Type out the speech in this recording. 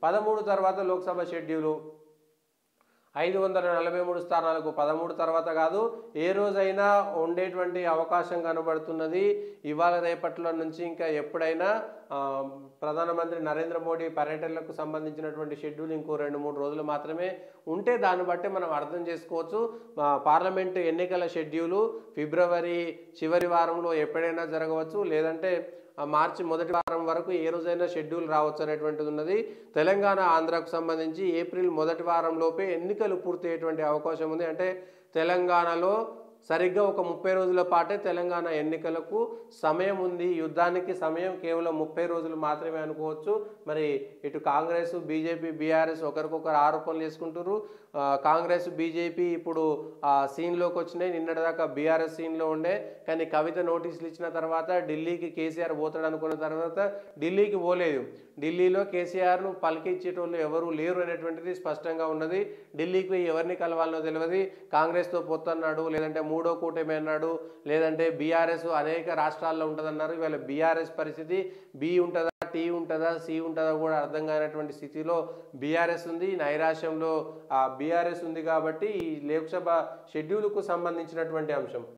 13 తర్వాత లోక్సభ షెడ్యూలు 543 స్థానాలకు 13 తర్వాత కాదు, ఏ రోజైనా ఉండేటువంటి అవకాశం కనబడుతున్నది. ఇవాళ రేపట్లో నుంచి ఇంకా ఎప్పుడైనా ప్రధానమంత్రి నరేంద్ర మోడీ పర్యటనలకు సంబంధించినటువంటి షెడ్యూల్ ఇంకో 2-3 రోజులు మాత్రమే ఉంటే దాన్ని బట్టి మనం అర్థం చేసుకోవచ్చు. పార్లమెంటు ఎన్నికల షెడ్యూలు ఫిబ్రవరి చివరి వారంలో ఎప్పుడైనా జరగవచ్చు, లేదంటే మార్చి మొదటి వారం వరకు ఏ రోజైనా షెడ్యూల్ రావచ్చు అనేటువంటిది ఉన్నది. తెలంగాణ ఆంధ్రాకు సంబంధించి ఏప్రిల్ మొదటి వారంలోపే ఎన్నికలు పూర్తయ్యేటువంటి అవకాశం ఉంది. అంటే తెలంగాణలో సరిగ్గా ఒక 30 రోజుల పాటే తెలంగాణ ఎన్నికలకు సమయం ఉంది. యుద్ధానికి సమయం కేవలం 30 రోజులు మాత్రమే అనుకోవచ్చు. మరి ఇటు కాంగ్రెస్, బీజేపీ, బీఆర్ఎస్ ఒకరికొకరు ఆరోపణలు చేసుకుంటారు. కాంగ్రెస్, బీజేపీ ఇప్పుడు సీన్లోకి వచ్చినాయి. నిన్నటిదాకా బీఆర్ఎస్ సీన్లో ఉండే, కానీ కవిత నోటీసులు ఇచ్చిన తర్వాత ఢిల్లీకి కేసీఆర్ పోతాడు అనుకున్న తర్వాత ఢిల్లీకి పోలేదు. ఢిల్లీలో కేసీఆర్ను పలికిచ్చేటోళ్ళు ఎవరు లేరు అనేటువంటిది స్పష్టంగా ఉన్నది. ఢిల్లీకి ఎవరిని కలవాలనో తెలియదు. కాంగ్రెస్తో పొత్తన్నాడు, లేదంటే మూడో కూటమి అన్నాడు, లేదంటే బీఆర్ఎస్ అనేక రాష్ట్రాల్లో ఉంటుందన్నారు. ఇవాళ బీఆర్ఎస్ పరిస్థితి బి ఉంటుందా, టీ ఉంటుందా, సి ఉంటుందా కూడా అర్థం కానటువంటి స్థితిలో బీఆర్ఎస్ ఉంది. నైరాశ్యంలో బీఆర్ఎస్ ఉంది. కాబట్టి ఈ లోక్సభ షెడ్యూల్కు సంబంధించినటువంటి అంశం